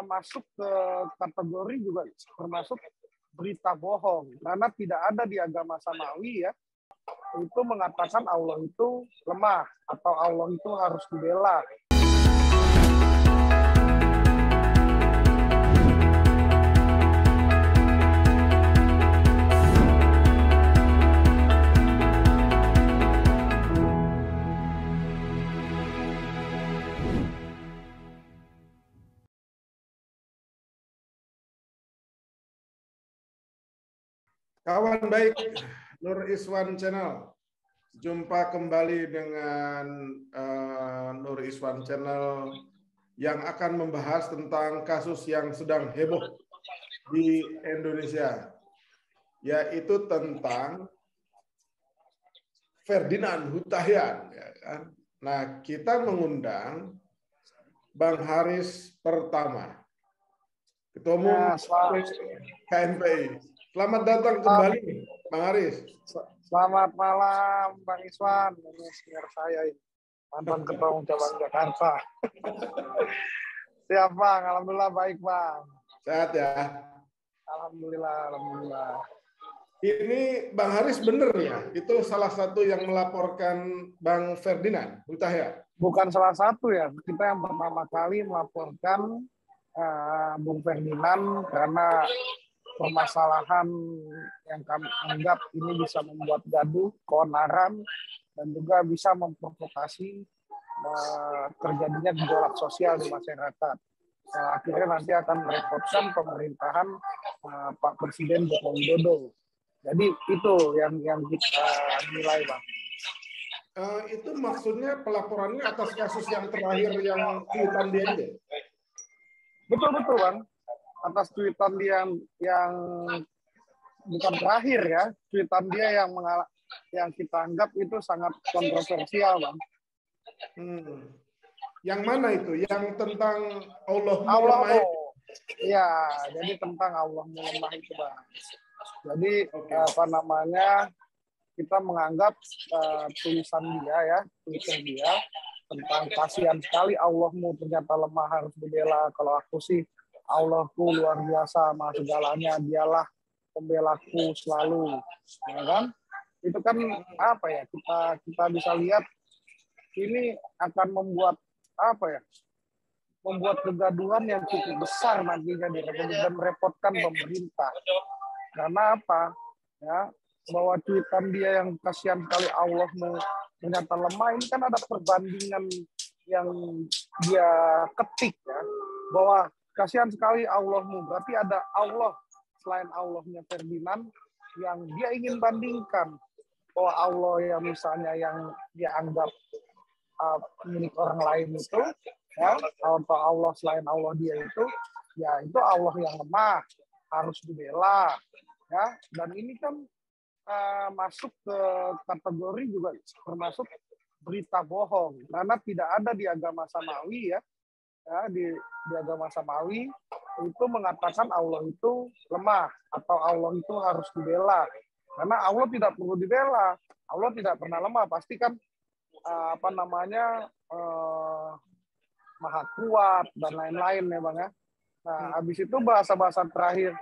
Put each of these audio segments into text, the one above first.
masuk ke kategori juga termasuk berita bohong, karena tidak ada di agama Samawi ya itu mengatakan Allah itu lemah atau Allah itu harus dibela. Kawan baik, Nur Iswan Channel. Jumpa kembali dengan Nur Iswan Channel yang akan membahas tentang kasus yang sedang heboh di Indonesia, yaitu tentang Ferdinand Hutahian. Ya kan? Nah, kita mengundang Bang Haris Pertama, Ketua Umum KNPI. Selamat datang kembali, Bang Haris. Selamat malam, Bang Iswan. Ini senior saya, mantan Ketua Umum Cabang Jakarta. Siap, Bang. Alhamdulillah baik, Bang. Sehat ya? Alhamdulillah. Ini Bang Haris bener ya? Itu salah satu yang melaporkan Bang Ferdinand Hutahian? Bukan salah satu ya. Kita yang pertama kali melaporkan Bung Ferdinand karena permasalahan yang kami anggap ini bisa membuat gaduh, keonaran, dan juga bisa memprovokasi terjadinya gejolak sosial di masyarakat. Akhirnya nanti akan merepotkan pemerintahan Pak Presiden Joko Widodo. Jadi itu yang kita nilai, Bang. Itu maksudnya pelaporannya atas kasus yang terakhir yang tweetan dia? Betul, Bang. Atas tweetan dia yang bukan terakhir ya, tweetan dia yang kita anggap itu sangat kontroversial, Bang. Yang mana itu? Yang tentang Allah Iya, jadi tentang Allah lemah itu, Bang. Jadi kita menganggap tulisan dia tentang kasihan sekali Allahmu ternyata lemah harus dibela. Kalau aku sih Allahku luar biasa, maha segalanya, dialah pembelaku selalu, ya kan? Itu kan apa ya? Kita bisa lihat ini akan membuat membuat kegaduhan yang cukup besar nantinya dan merepotkan pemerintah. Karena apa? Ya, bahwa tweetan dia yang kasihan sekali Allahmu ternyata lemah, ini kan ada perbandingan yang dia ketik ya, bahwa kasihan sekali Allahmu, berarti ada Allah selain Allahnya Ferdinand yang dia ingin bandingkan, bahwa Allah yang misalnya yang dia anggap milik orang lain itu, ya, atau Allah selain Allah dia itu, ya itu Allah yang lemah harus dibela, ya. Dan ini kan masuk ke kategori juga termasuk berita bohong, karena tidak ada di agama Samawi ya. Di agama Samawi itu mengatakan Allah itu lemah atau Allah itu harus dibela, karena Allah tidak perlu dibela, Allah tidak pernah lemah, pasti kan maha kuat dan lain-lain ya, Bang ya. Nah, habis itu bahasa terakhir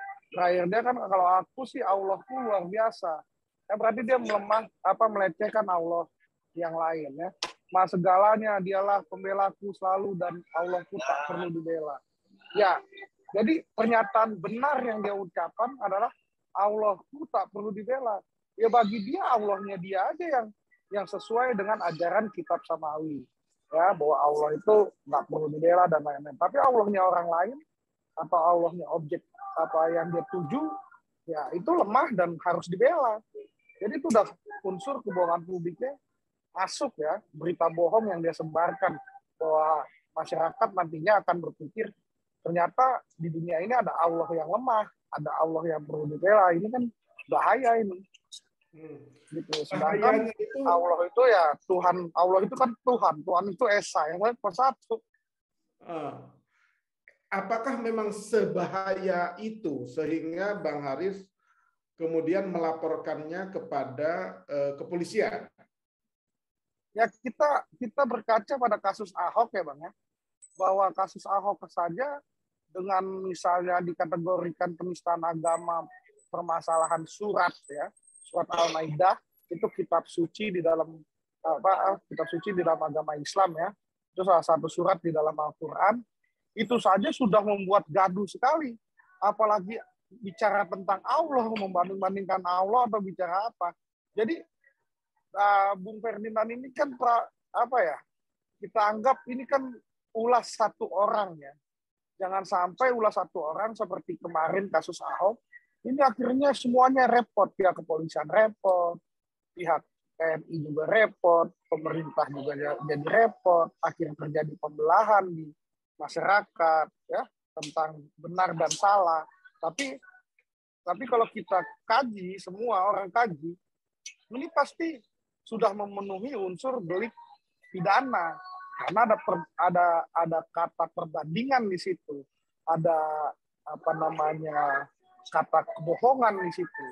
dia kan, kalau aku sih Allahku luar biasa, ya berarti dia melecehkan Allah yang lain ya. Maha segalanya, dialah pembelaku selalu dan Allahku tak perlu dibela. Ya, jadi pernyataan benar yang dia ucapkan adalah Allahku tak perlu dibela. Ya bagi dia Allahnya dia aja yang sesuai dengan ajaran kitab Samawi. Ya, bahwa Allah itu nggak perlu dibela dan lain-lain. Tapi Allahnya orang lain atau Allahnya objek yang dia tuju, ya itu lemah dan harus dibela. Jadi itu udah unsur kebohongan publiknya masuk ya, berita bohong yang dia sebarkan, bahwa masyarakat nantinya akan berpikir ternyata di dunia ini ada Allah yang lemah, ada Allah yang perlu dibela. Ini kan bahaya ini. Gitu. Sedangkan Allah itu ya Tuhan, Allah itu kan Tuhan itu Esa, yang lain satu. Apakah memang sebahaya itu sehingga Bang Haris kemudian melaporkannya kepada kepolisian? Ya kita berkaca pada kasus Ahok ya, Bang ya, bahwa kasus Ahok saja dengan misalnya dikategorikan penistaan agama, permasalahan surat ya, surat Al-Maidah itu kitab suci di dalam kitab suci di dalam agama Islam ya. Itu salah satu surat di dalam Al-Qur'an. Itu saja sudah membuat gaduh sekali. Apalagi bicara tentang Allah, membanding-bandingkan Allah atau bicara apa. Jadi Bung Ferdinand ini kan kita anggap ini kan ulas satu orang ya. Jangan sampai ulas satu orang seperti kemarin kasus Ahok. Ini akhirnya semuanya repot. Pihak kepolisian repot, pihak TNI juga repot, pemerintah juga jadi repot. Akhirnya terjadi pembelahan di masyarakat ya tentang benar dan salah. Tapi kalau kita kaji, semua orang kaji, ini pasti sudah memenuhi unsur delik pidana. Karena ada kata perbandingan di situ, ada kata kebohongan di situ.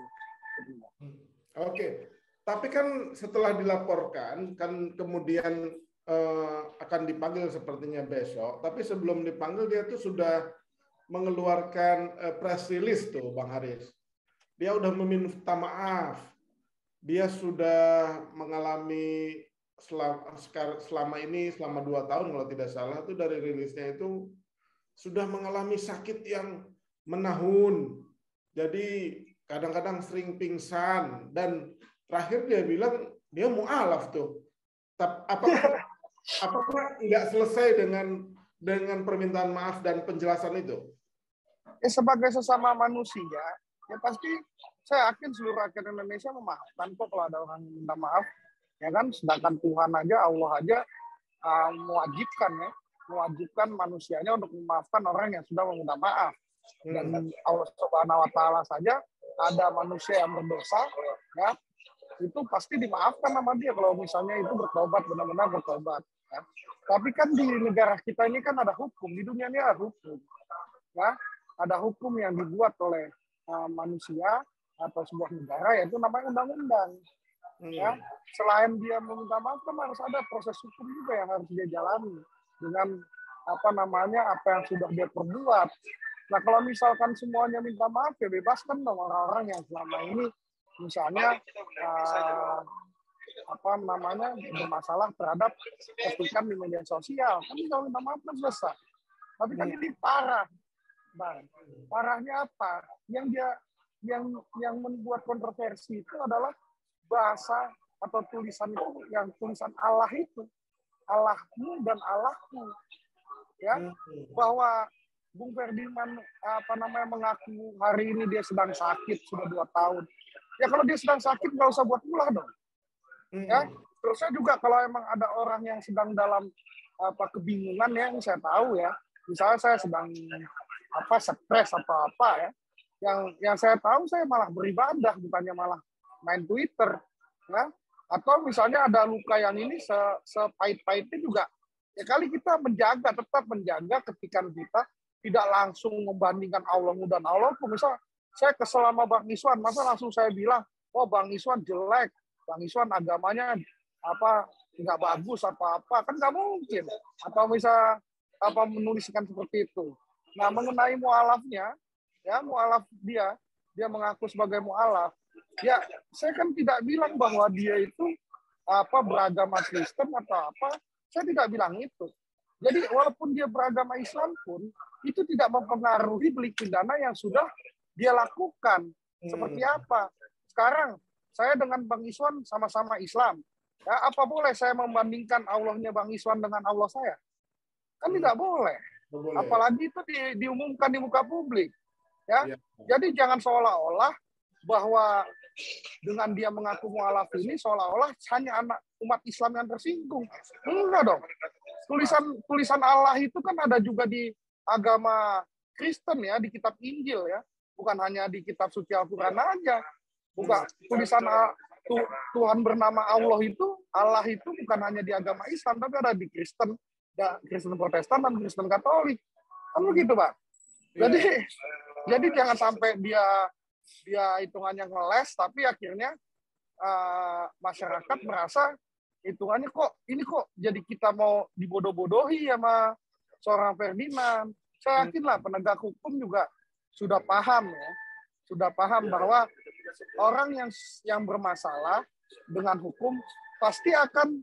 Oke, tapi kan setelah dilaporkan kan kemudian akan dipanggil sepertinya besok. Tapi sebelum dipanggil dia tuh sudah mengeluarkan press release tuh, Bang Haris. Dia udah meminta maaf. Dia sudah mengalami selama 2 tahun kalau tidak salah itu dari rilisnya itu sudah mengalami sakit yang menahun. Jadi kadang-kadang sering pingsan dan terakhir dia bilang dia mu'alaf tuh. Apakah nggak selesai dengan permintaan maaf dan penjelasan itu? Sebagai sesama manusia, ya pasti saya yakin seluruh rakyat Indonesia memaafkan kok kalau ada orang yang minta maaf. Ya kan, sedangkan Tuhan aja, Allah aja mewajibkan manusianya untuk memaafkan orang yang sudah meminta maaf. Dan Allah Subhanahu wa taala saja ada manusia yang berdosa, ya, itu pasti dimaafkan sama dia kalau misalnya itu bertobat, benar-benar bertobat. Ya. Tapi kan di negara kita ini kan ada hukum, di dunia ini ada hukum. Ya, ada hukum yang dibuat oleh manusia atau sebuah negara, yaitu namanya undang-undang. Ya, selain dia meminta maaf kan harus ada proses hukum juga yang harus dia jalani dengan apa yang sudah dia perbuat. Nah, kalau misalkan semuanya minta maaf, ya bebaskan dong orang-orang yang selama ini misalnya bermasalah terhadap ketikan di media sosial. Kan kalau minta maaf kan selesai. Tapi kan ini parah, Bang. Parahnya apa? Yang membuat kontroversi itu adalah bahasa atau tulisan itu, yang tulisan Allah itu, Allahmu dan Allahku, ya, bahwa Bung Ferdinand mengaku hari ini dia sedang sakit sudah 2 tahun. Ya kalau dia sedang sakit nggak usah buat ulah dong, ya. Terusnya juga kalau emang ada orang yang sedang dalam kebingungan ya, yang saya tahu ya, misalnya saya sedang stres atau apa ya, yang saya tahu saya malah beribadah bukannya malah main Twitter, ya. Atau misalnya ada luka yang ini sepahit-pahitnya juga, ya kali kita tetap menjaga ketika kita tidak langsung membandingkan Allahmu dan Allahku. Misal saya kesel sama Bang Iswan, masa langsung saya bilang, oh Bang Iswan jelek, Bang Iswan agamanya nggak bagus apa-apa, kan nggak mungkin. Atau misal menuliskan seperti itu. Nah, mengenai mu'alafnya, ya mu'alaf dia mengaku sebagai mu'alaf. Ya, saya kan tidak bilang bahwa dia itu beragama Kristen atau apa. Saya tidak bilang itu. Jadi walaupun dia beragama Islam pun, itu tidak mempengaruhi delik pidana yang sudah dia lakukan. Seperti apa? Sekarang saya dengan Bang Iswan sama-sama Islam. Ya, apa boleh saya membandingkan Allahnya Bang Iswan dengan Allah saya? Kan tidak boleh. Apalagi itu diumumkan di muka publik. Ya. Jadi jangan seolah-olah bahwa dengan dia mengaku mu'alaf ini seolah-olah hanya anak umat Islam yang tersinggung. Enggak dong. Tulisan Allah itu kan ada juga di agama Kristen ya, di kitab Injil ya. Bukan hanya di kitab suci Al-Quran aja. Bukan tulisan Tuhan bernama Allah itu bukan hanya di agama Islam, tapi ada di Kristen Protestan dan Kristen Katolik. Kan begitu, Pak. Jadi jangan sampai dia hitungannya ngeles, tapi akhirnya masyarakat merasa hitungannya kok jadi kita mau dibodoh-bodohi sama seorang Ferdinand. Saya yakin lah penegak hukum juga sudah paham ya, sudah paham bahwa orang yang bermasalah dengan hukum pasti akan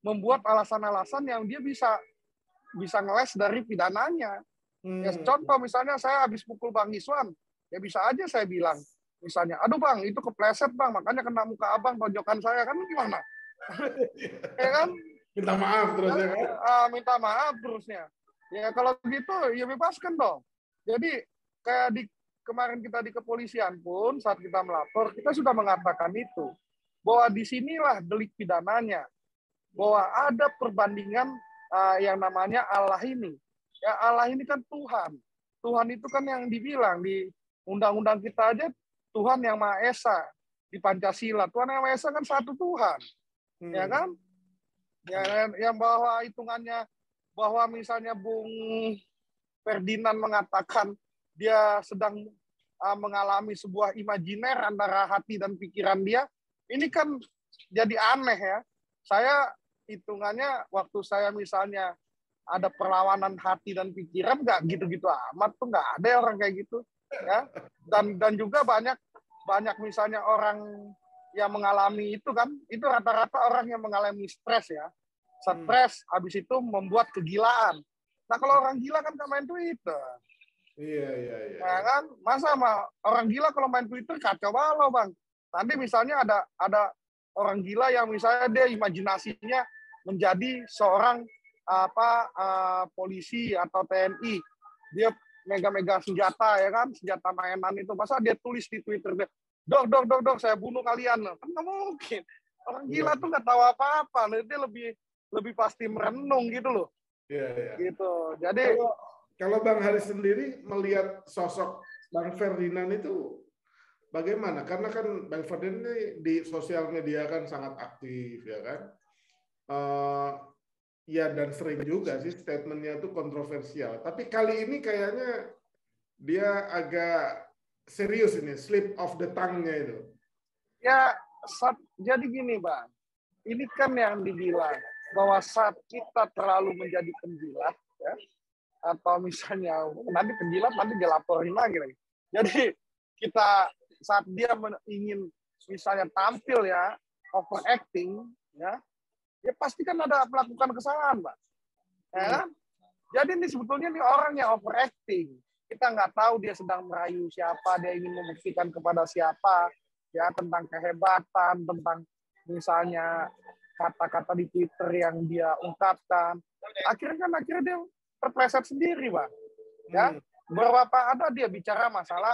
membuat alasan-alasan yang dia bisa ngeles dari pidananya. Ya, contoh misalnya saya habis pukul Bang Iswan, ya bisa aja saya bilang, misalnya, aduh Bang, itu kepleset Bang, makanya kena muka Abang tonjokan saya, kan gimana? Ya kan? Minta maaf terus ya kan? Minta maaf terusnya. Ya kalau gitu, ya bebaskan dong. Jadi kayak kemarin kita di kepolisian pun, saat kita melapor, kita sudah mengatakan itu, bahwa disinilah delik pidananya, bahwa ada perbandingan yang namanya Allah ini. Ya Allah ini kan Tuhan. Tuhan itu kan yang dibilang di undang-undang kita aja, Tuhan yang Maha Esa. Di Pancasila, Tuhan yang Maha Esa kan satu Tuhan. Ya kan? Ya, yang bahwa hitungannya, bahwa misalnya Bung Ferdinand mengatakan dia sedang mengalami sebuah imajiner antara hati dan pikiran dia, ini kan jadi aneh ya. Saya hitungannya waktu saya misalnya ada perlawanan hati dan pikiran, nggak gitu-gitu amat tuh, nggak ada orang kayak gitu ya. Dan juga banyak misalnya orang yang mengalami itu kan, itu rata-rata orang yang mengalami stres ya. Stres, habis itu membuat kegilaan. Nah kalau orang gila kan nggak main Twitter. Iya. Nah, kan masa orang gila kalau main Twitter kacau balau Bang. Nanti misalnya ada orang gila yang misalnya dia imajinasinya menjadi seorang polisi atau TNI, dia mega senjata ya kan, senjata mainan itu, masa dia tulis di Twitter dia, dok saya bunuh kalian, kan nggak mungkin. Orang gila tuh nggak tahu apa-apa, dia lebih pasti merenung gitu loh. Iya. Gitu. Jadi kalau Bang Haris sendiri melihat sosok Bang Ferdinand itu bagaimana? Karena kan Bang Ferdinand ini di sosial media kan sangat aktif ya kan. Ya dan sering juga sih statementnya itu kontroversial. Tapi kali ini kayaknya dia agak serius ini, slip of the tongue-nya itu. Ya, jadi gini Bang, ini kan yang dibilang bahwa saat kita terlalu menjadi penjilat, ya, atau misalnya nanti penjilat nanti dilaporin lagi. Jadi kita saat dia ingin misalnya tampil ya overacting ya pasti kan ada melakukan kesalahan, Pak. Ya kan? Jadi ini sebetulnya ini orang yang overacting. Kita nggak tahu dia sedang merayu siapa, dia ingin membuktikan kepada siapa, ya tentang kehebatan, tentang misalnya kata-kata di Twitter yang dia ungkapkan. Akhirnya dia terpleset sendiri, Pak. Ya, beberapa ada dia bicara masalah,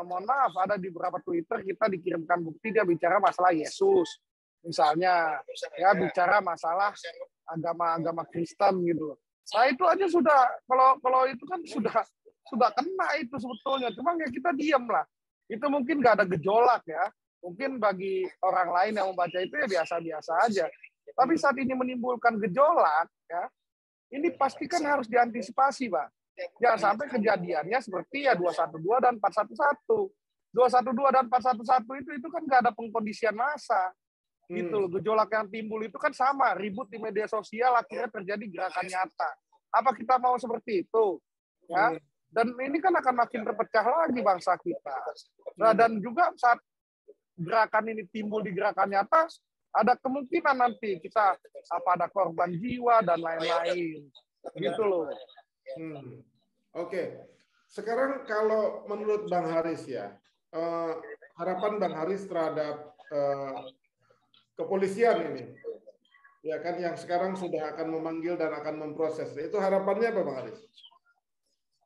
mohon maaf, ada di beberapa Twitter kita dikirimkan bukti dia bicara masalah Yesus. Misalnya, ya bicara masalah agama Kristen gitu. Nah itu aja sudah, kalau itu kan sudah kena itu sebetulnya. Cuma ya kita diam lah. Itu mungkin nggak ada gejolak ya. Mungkin bagi orang lain yang membaca itu ya biasa-biasa aja. Tapi saat ini menimbulkan gejolak, ya ini pastikan harus diantisipasi, Pak. Jangan sampai kejadiannya seperti ya 212 dan 411. 212 dan 411 itu kan nggak ada pengkondisian massa. Gitu loh, gejolak yang timbul itu kan sama, ribut di media sosial akhirnya terjadi gerakan nyata. Apa kita mau seperti itu? Ya. Dan ini kan akan makin terpecah lagi bangsa kita. Nah, dan juga saat gerakan ini timbul di gerakan nyata, ada kemungkinan nanti kita ada korban jiwa dan lain-lain. Gitu loh. Oke. Sekarang kalau menurut Bang Haris ya, harapan Bang Haris terhadap kepolisian ini, ya kan yang sekarang sudah akan memanggil dan akan memproses, itu harapannya apa Bang Haris?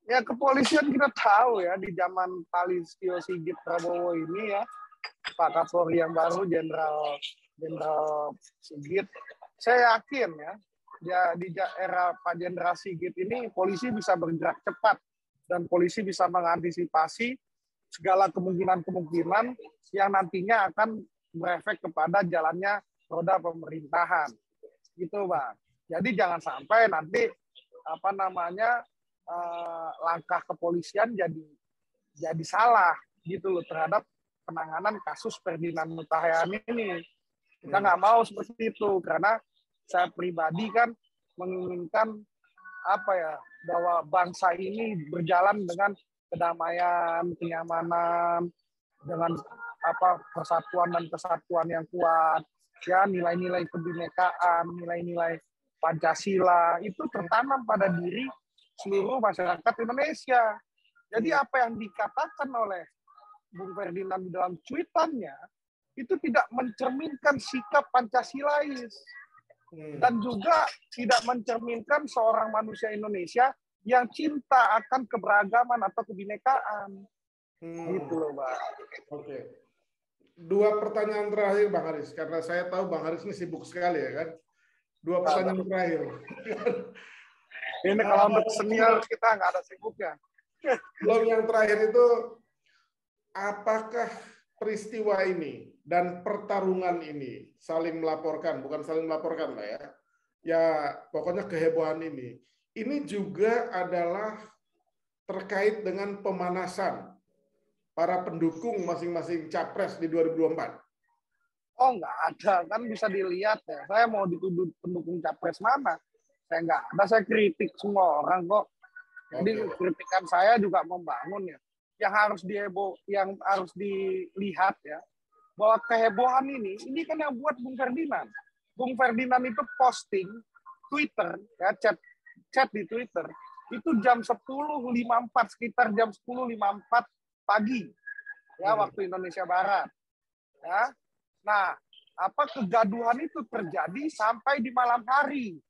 Ya kepolisian kita tahu ya di zaman Listio Sigit Prabowo ini ya, Pak Kapolri yang baru Jenderal Sigit, saya yakin ya di era Pak Jenderal Sigit ini polisi bisa bergerak cepat dan polisi bisa mengantisipasi segala kemungkinan yang nantinya akan berefek kepada jalannya roda pemerintahan, gitu Bang. Jadi jangan sampai nanti langkah kepolisian jadi salah gitu loh terhadap penanganan kasus Ferdinand Huta Heian ini. Kita nggak mau seperti itu karena saya pribadi kan menginginkan apa ya, bahwa bangsa ini berjalan dengan kedamaian, kenyamanan, dengan apa persatuan dan kesatuan yang kuat, ya nilai-nilai kebinekaan, nilai-nilai Pancasila itu tertanam pada diri seluruh masyarakat Indonesia. Jadi apa yang dikatakan oleh Bung Ferdinand di dalam cuitannya itu tidak mencerminkan sikap Pancasilais dan juga tidak mencerminkan seorang manusia Indonesia yang cinta akan keberagaman atau kebinekaan. Gitu loh, Bang. Oke. Dua pertanyaan terakhir, Bang Haris, karena saya tahu Bang Haris ini sibuk sekali ya kan. Dua pertanyaan terakhir. Ini kalau untuk senior kita nggak ada sibuknya. Belum, yang terakhir itu, apakah peristiwa ini dan pertarungan ini saling melaporkan, bukan saling melaporkan Pak ya, ya pokoknya kehebohan ini juga adalah terkait dengan pemanasan para pendukung masing-masing capres di 2024? Oh, nggak ada. Kan bisa dilihat ya. Saya mau dituduh pendukung capres mana? Saya nggak ada. Saya kritik semua orang kok. Jadi kritikan saya juga membangun ya. Yang harus dilihat ya, bahwa kehebohan ini kan yang buat Bung Ferdinand. Bung Ferdinand itu posting Twitter, ya chat di Twitter, itu jam 10.54, sekitar jam 10.54 pagi, ya waktu Indonesia Barat. Ya. Nah, apa kegaduhan itu terjadi sampai di malam hari.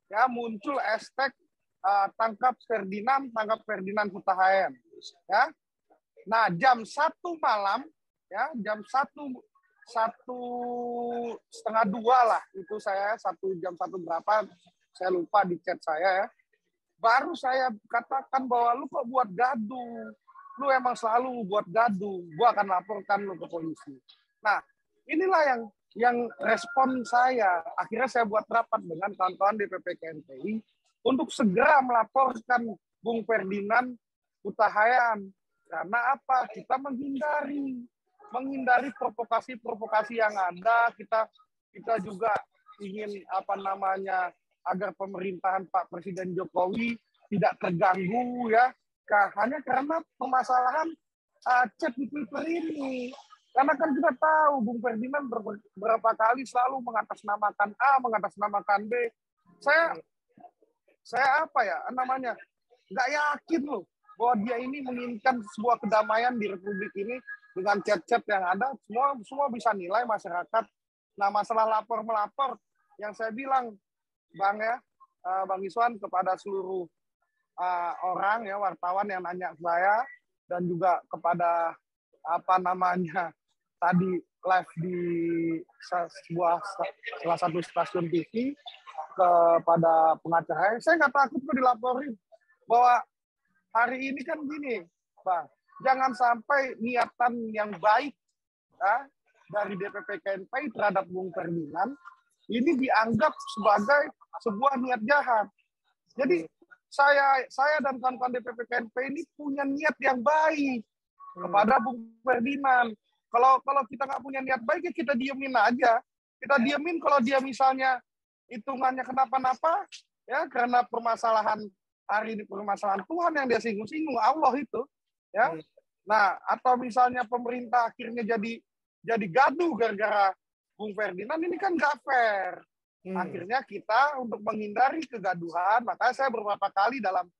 Ya, muncul hashtag tangkap Ferdinand Hutahayan. Ya. Nah, jam 1 malam, ya jam 1:30 lah, itu saya jam 1 berapa, saya lupa di chat saya ya. Baru saya katakan bahwa lu kok buat gaduh, lu emang selalu buat gaduh, gua akan laporkan lu ke polisi. Nah, inilah yang respon saya. Akhirnya saya buat rapat dengan kawan-kawan DPP KNPI untuk segera melaporkan Bung Ferdinand Hutahayan. Karena apa? Kita menghindari provokasi-provokasi yang ada. Kita juga ingin agar pemerintahan Pak Presiden Jokowi tidak terganggu ya. Hanya karena permasalahan chat di Twitter ini. Karena kan kita tahu Bung Ferdinand beberapa kali selalu mengatasnamakan A, mengatasnamakan B. Saya nggak yakin loh bahwa dia ini menginginkan sebuah kedamaian di Republik ini dengan chat-chat yang ada. Semua bisa nilai masyarakat. Nah, masalah lapor-melapor yang saya bilang, Bang Iswan, kepada seluruh orang ya, wartawan yang nanya saya, dan juga kepada tadi live di salah satu stasiun TV, kepada pengacara, saya nggak takut kok dilaporin. Bahwa hari ini kan gini, Bang, jangan sampai niatan yang baik dari DPP KNPI terhadap Bung Ferdinand ini dianggap sebagai sebuah niat jahat. Jadi saya dan kawan-kawan DPP KNPI ini punya niat yang baik kepada Bung Ferdinand. Kalau kita nggak punya niat baik, ya kita diemin aja. Kita diemin kalau dia misalnya hitungannya kenapa-napa, ya karena permasalahan hari ini, permasalahan Tuhan yang dia singgung-singgung, Allah itu, ya. Nah, atau misalnya pemerintah akhirnya jadi gaduh gara-gara Bung Ferdinand, ini kan nggak fair. Akhirnya kita untuk menghindari kegaduhan, makanya saya beberapa kali dalam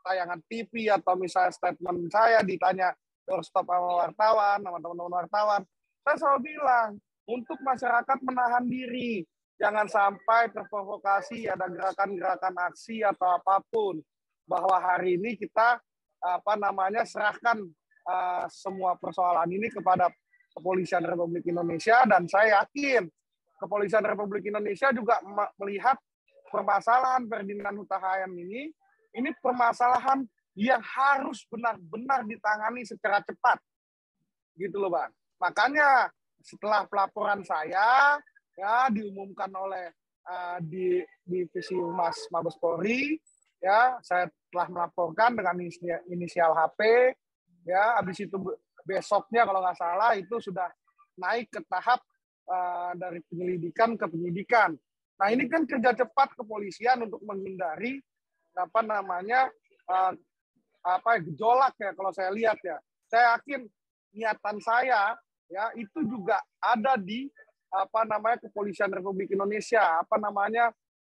tayangan TV atau misalnya statement saya ditanya doorstop sama wartawan, sama teman-teman wartawan, saya selalu bilang untuk masyarakat menahan diri, jangan sampai terprovokasi ada gerakan-gerakan aksi atau apapun. Bahwa hari ini kita serahkan semua persoalan ini kepada Kepolisian Republik Indonesia, dan saya yakin Kepolisian Republik Indonesia juga melihat permasalahan Ferdinand Hutahayan ini permasalahan yang harus benar-benar ditangani secara cepat, gitu loh Bang. Makanya setelah pelaporan saya ya diumumkan oleh Divisi Humas Mabes Polri, ya saya telah melaporkan dengan inisial HP, ya habis itu besoknya kalau nggak salah itu sudah naik ke tahap dari penyelidikan ke penyidikan. Nah, ini kan kerja cepat kepolisian untuk menghindari apa namanya gejolak ya, kalau saya lihat ya. Saya yakin niatan saya ya itu juga ada di Kepolisian Republik Indonesia.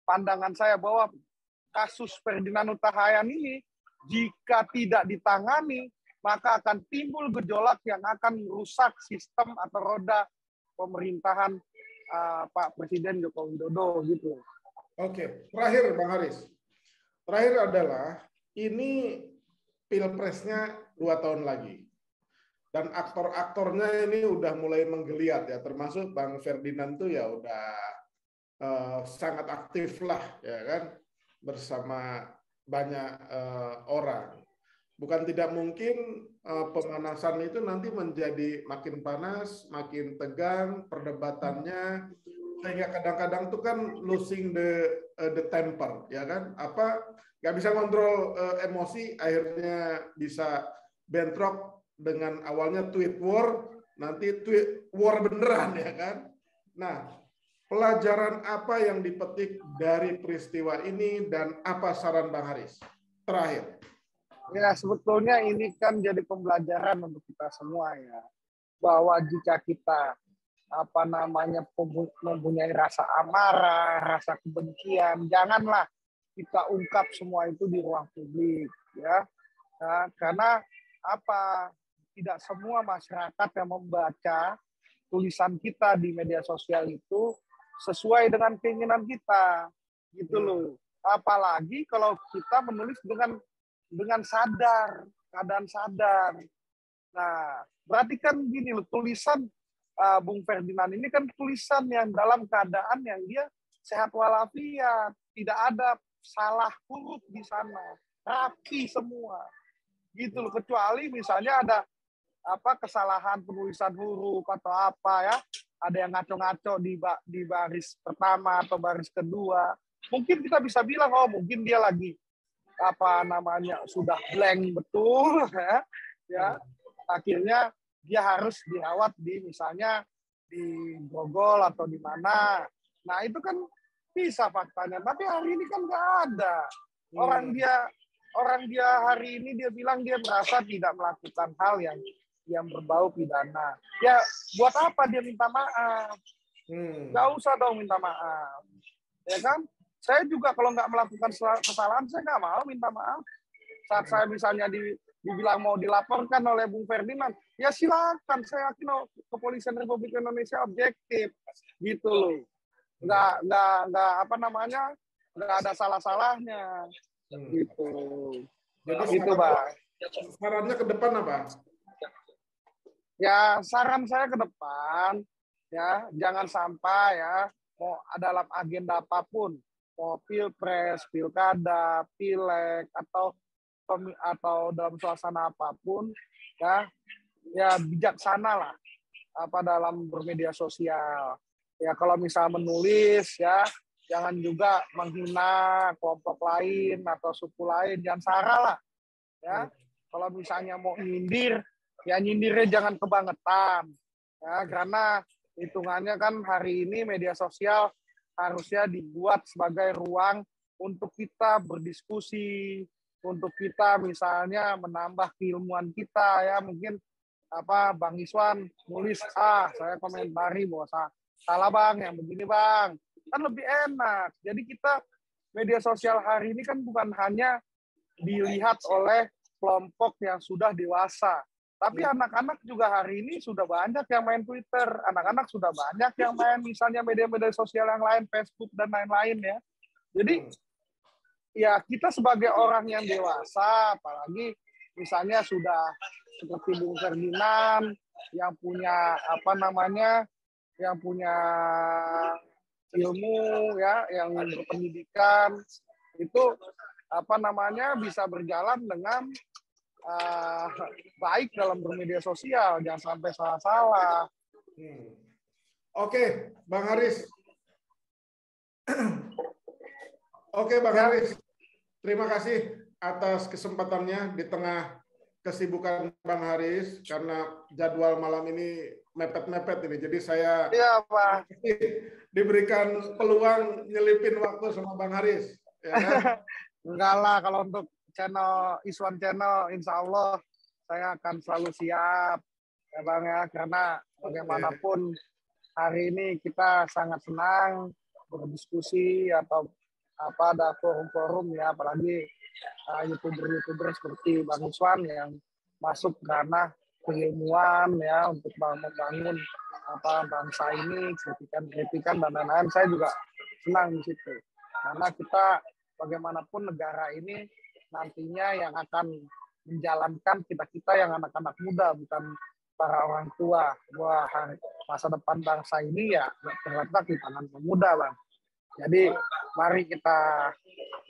Pandangan saya bahwa kasus Ferdinand Huta Heian ini jika tidak ditangani, maka akan timbul gejolak yang akan merusak sistem atau roda pemerintahan Pak Presiden Joko Widodo gitu. Oke, terakhir Bang Haris. Terakhir adalah ini pilpresnya 2 tahun lagi. Dan aktor-aktornya ini udah mulai menggeliat ya, termasuk Bang Ferdinand tuh ya udah sangat aktif lah ya kan, bersama banyak orang. Bukan tidak mungkin pemanasan itu nanti menjadi makin panas, makin tegang perdebatannya, sehingga kadang-kadang tuh kan losing the temper, ya kan? Nggak bisa kontrol emosi, akhirnya bisa bentrok dengan awalnya tweet war, nanti tweet war beneran, ya kan? Nah, pelajaran apa yang dipetik dari peristiwa ini dan apa saran Bang Haris? Terakhir. Ya, sebetulnya ini kan jadi pembelajaran untuk kita semua ya. Bahwa jika kita mempunyai rasa amarah, rasa kebencian, janganlah kita ungkap semua itu di ruang publik ya. Nah, karena tidak semua masyarakat yang membaca tulisan kita di media sosial itu sesuai dengan keinginan kita gitu loh. Apalagi kalau kita menulis dengan sadar, keadaan sadar. Nah, berarti kan gini loh, tulisan Bung Ferdinand ini kan tulisan yang dalam keadaan yang dia sehat walafiat, tidak ada salah huruf di sana, rapi semua. Gitu loh, kecuali misalnya ada kesalahan penulisan huruf atau ya, ada yang ngaco-ngaco di baris pertama atau baris kedua. Mungkin kita bisa bilang, oh mungkin dia lagi sudah blank betul ya. Akhirnya dia harus dirawat misalnya di Grogol atau di mana. Nah, itu kan bisa faktanya, tapi hari ini kan nggak ada. Orang dia hari ini dia bilang dia merasa tidak melakukan hal yang berbau pidana. Ya, buat apa dia minta maaf? Nggak usah dong minta maaf. Ya kan? Saya juga kalau nggak melakukan kesalahan, saya nggak mau minta maaf. Saat saya misalnya dibilang mau dilaporkan oleh Bung Ferdinand, ya silakan. Saya yakin Kepolisian Republik Indonesia objektif, gitu loh. Nggak ada salah-salahnya, gitu. Jadi itu, Bang. Sarannya ke depan apa? Ya, saran saya ke depan, ya jangan sampai ya mau dalam agenda apapun, mau pilpres, pilkada, pileg atau dalam suasana apapun, ya bijaksana lah dalam bermedia sosial. Ya kalau misal menulis ya jangan juga menghina kelompok lain atau suku lain, jangan sara lah. Ya kalau misalnya mau nyindir, ya nyindirnya jangan kebangetan. Ya karena hitungannya kan hari ini media sosial harusnya dibuat sebagai ruang untuk kita berdiskusi, untuk kita misalnya menambah keilmuan kita ya. Mungkin Bang Iswan nulis saya komentari bahwa salah Bang yang begini Bang, kan lebih enak. Jadi kita media sosial hari ini kan bukan hanya dilihat oleh kelompok yang sudah dewasa, tapi anak-anak juga hari ini sudah banyak yang main Twitter, anak-anak sudah banyak yang main misalnya media-media sosial yang lain, Facebook dan lain-lain ya. Jadi ya kita sebagai orang yang dewasa, apalagi misalnya sudah seperti Bung Ferdinand yang punya yang punya ilmu ya, yang berpendidikan, itu bisa berjalan dengan baik dalam bermedia sosial, jangan sampai salah-salah. Oke, Bang Haris. Oke, Bang Haris. Terima kasih atas kesempatannya di tengah kesibukan Bang Haris karena jadwal malam ini mepet-mepet ini. Jadi saya Iya, Pak. diberikan peluang nyelipin waktu sama Bang Haris. Ya kan? Enggak lah, kalau untuk channel Iswan Channel, insya Allah saya akan selalu siap, ya Bang ya, karena bagaimanapun hari ini kita sangat senang berdiskusi atau apa ada forum-forum ya, apalagi youtuber-youtuber seperti Bang Iswan yang masuk karena keilmuan ya untuk membangun apa bangsa ini, kritikan dan lain-lain. Saya juga senang di situ karena kita bagaimanapun negara ini nantinya yang akan menjalankan kita yang anak-anak muda, bukan para orang tua. Wah, masa depan bangsa ini ya terletak di tangan pemuda, Bang. Jadi mari kita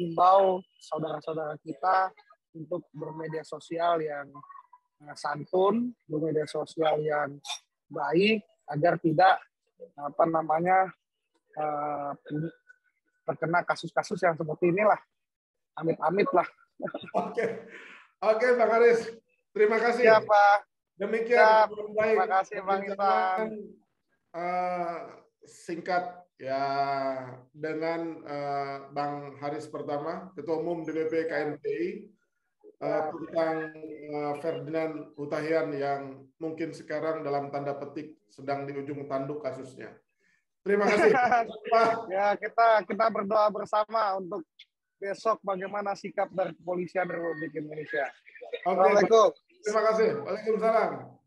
himbau saudara-saudara kita untuk bermedia sosial yang santun, bermedia sosial yang baik, agar tidak apa namanya terkena kasus-kasus yang seperti inilah. Amit-amit lah. Oke, Bang Haris. Terima kasih. Ya, Pak. Demikian. Terima kasih, Bang Ivan. Singkat ya dengan Bang Haris pertama, Ketua Umum DPP KMPI, tentang Ferdinand Hutahian yang mungkin sekarang dalam tanda petik sedang di ujung tanduk kasusnya. Terima kasih. Ya, kita berdoa bersama untuk besok bagaimana sikap dari kepolisian Republik Indonesia. Assalamualaikum. Terima kasih. Waalaikumsalam.